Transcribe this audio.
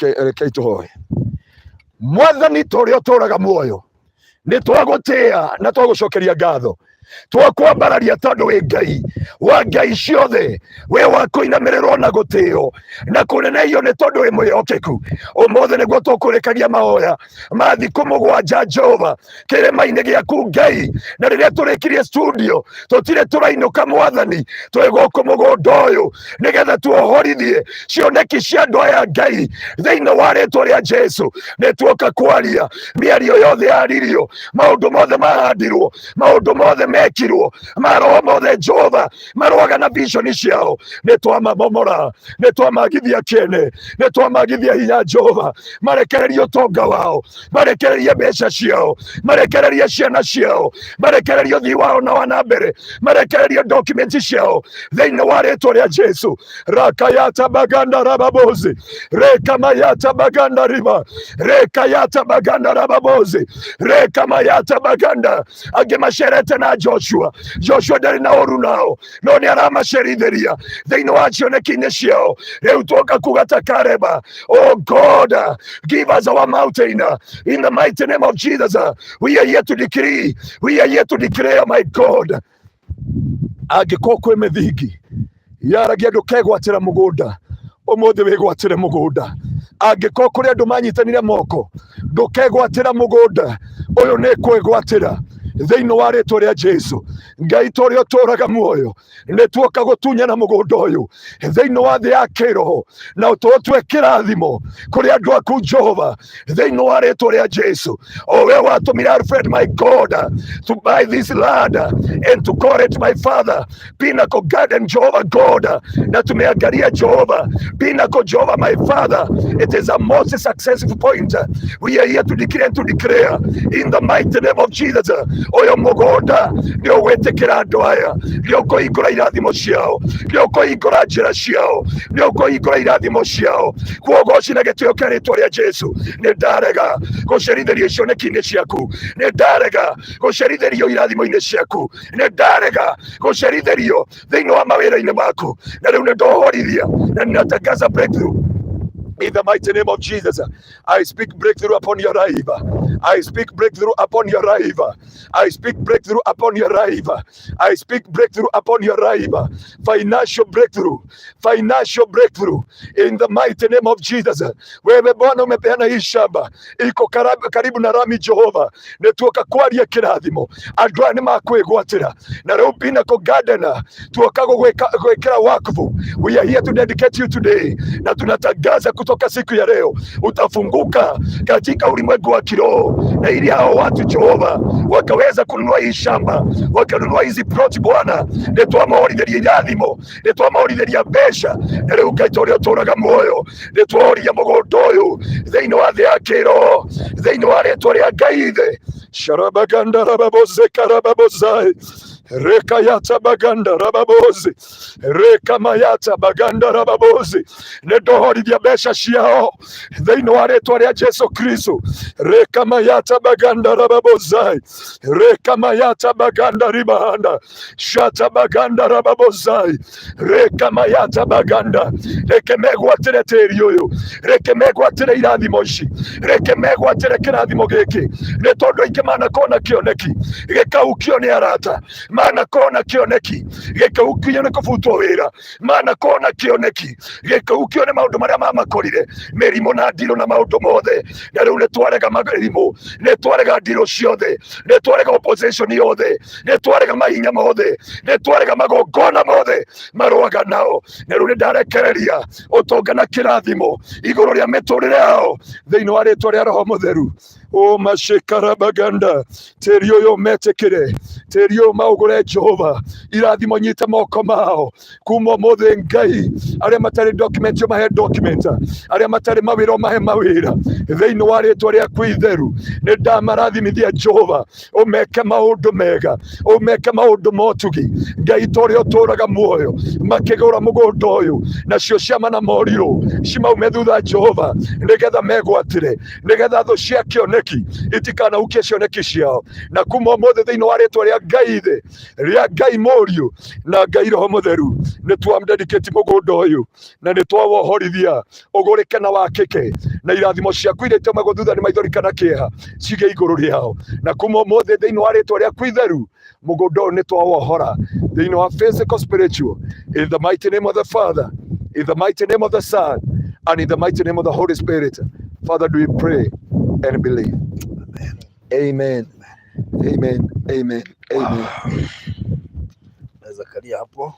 reke tuhoe. Mwathani turia turaga muoyo ni twagutia na twagucokeria ngatho twakwambararia tondu wi Ngai wa ngai ciothe, we wa kuinamirwo na gutio na kuneneio ni tondu wi mwihokeku. Umuthi niguo tukurikaria mahoya ma thiku 7 Jehova kirima-ini giaku Ngai, na riria turikirie studio tutire turainuka Mwathani twi guku mugunda uyu nigetha tuohorithie cioneki cia andu aya Ngai thiini wa ritwa ria Jesu. Ni tuoka kwaria miario yothe yaririo, maundu mothe mahandirwo, maundu mothe mekirwo, maroho mothe Jehova maroaga na vision ciao, ni twamabomora, ni twamagithia kene, ni twamagithia hinya Jehova, marekererie utonga wao, marekererie mbeca ciao, marekererie ciana ciao, marekererie uthii wao na wanambere, marekererie documents ciao thiini wa ritwa ria Jesu. Rakayata baganda rababozi, rekamayata baganda riba, rekayata baganda rababozi, rekamayata baganda. Agimacerete na Joshua ndari na oru nao, no ni aramacerithiria thiini wa cioneki-ini ciao. Riu twoka kugata Kareba, oh God, give us our mountain in the mighty name of Jesus. We are here to decree, we are here to declare, my God, angiko kwi mithingi yaragia ndukegwatira mugunda, umuthi wigwatire mugunda. Angiko kuri andu manyitanire moko ndukegwatira mugunda, uyu ni kwigwatira thiini wa ritwa ria Jesu. Ngai turia uturaga muoyo ni tuoka gutunyana mugunda uyu thiini wa thi ya kiroho, na utotwe kirathimo kuri andu aku Jehova thiini wa ritwa ria Jesu. O we watumire Alfred, my God, to buy this land and to call it, my Father, Pinacle Garden, Jehovah God, na tumeangalia Jehova Pinacle, Jehovah my Father, it is a most successful point. We are here to declare and to declare in the mighty name of Jesus. Oyo mugunda ni uwitikira andu aya, ni ukuhingura irathimo ciao, ni ukuhingura njira ciao, ni ukuhingura irathimo ciao. Kuogoci na gitio kia ritwa ria Jesu, ni ndarega gucerithirio cioneki-ini ciaku, ni ndarega gucerithirio irathimo-ini ciaku, ni ndarega gucerithirio thiini wa mawira-ini maku, na riu ni ndohorithia na ninatangaza breakthrough. In the mighty name of Jesus, I speak breakthrough upon your life. I speak breakthrough upon your life. I speak breakthrough upon your life. I speak breakthrough upon your life. Financial breakthrough. Financial breakthrough. In the mighty name of Jesus. Wewe Bwana umepeana hii shamba, iko karibu na rami Jehova, netuoka kwaria kirathimo andu aya ni makwigwatira, na riu Pinacle Garden tuoka gwikira wakfu. We are here to dedicate you today, na tunatangaza kutoka siku ya leo utafunguka katika ulimwengu wa kiroho, na ili hao watu Jehova wakaweza kununua hii shamba, wakanunua hizi plot Bwana, nitwamahoritheria irathimo, nitwamahoritheria mbeca, na riu Ngai turia uturaga muoyo nitwohoria mugunda uyu thiini wa thi ya kiroho, thiini wa ritwa ria Ngai ithe. Sharabaganda rababoze karababozai, rekayata baganda rababozi, rekamayata baganda rababozi, nedohorithia mbeca ciao thiini wa ritwa ria Jesu Kristo. Rekamayata baganda rababozai, rekamayata baganda ribahanda, shata baganda rababozai, rekamayata baganda. Reke megwatire tiri uyu, reke megwatire irathimo ici, reke megwatire kirathimo giki, ni tondu aingi manakona kioneki gikaukio ni arata, manakona kioneki gikaukio ni kufutwo wira, manakona kioneki gikaukio ni maundu maria mamakorire, mirimo na ndiro na maundu mothe. Na riu ni twarega mirimo, ni twarega ndiro ciothe, ni twarega opposition yothe, ni twarega mahinya mothe, ni twarega magongona mothe maroaga nao. Na riu ni ndarekereria utonga na kirathimo iguru ria miturire yao thiini wa ritwa ria Roho Mutheru. O mashikarabaganda tiri uyu metikire, tiri uyu maugure Jehova irathimo nyite moko mao kuma muthe. Ngai aria matari document mahe document, aria matari mawira mahe mawira thiini wa ritwa riaku itheru. Ni ndamarathimithia Jehova umeke maundu mega, umeke maundu motugi. Ngai turia uturaga muoyo makigura mugunda uyu, nacio ciama na moriru cimaume thutha Jehova, nigetha megwatire, nigetha thu cia kioneki cioneki itikanahukie cioneki ciao na kuma mothe thiini wa ritwa ria Ngai Ithe ria Ngai Mũriũ na Ngai Roho Mũtheru nĩ twamdedicate mũgũnda ũyũ na nĩ twawohorithia ũgũrĩke na wakĩke na irathimo ciaku iria itemagwo thutha nĩ maithori kana kĩeha cige igũrũ rĩao na kuma ũmũthĩ thĩinĩ wa rĩtwa rĩaku itheru mũgũnda ũyũ nĩ twawohora thĩinĩ wa physical, spiritual, in the mighty name of the Father, in the mighty name of the Son, and in the mighty name of the Holy Spirit. Father, do we pray and believe? Amen. Amen. Amen. Amen. Zakaria hapo.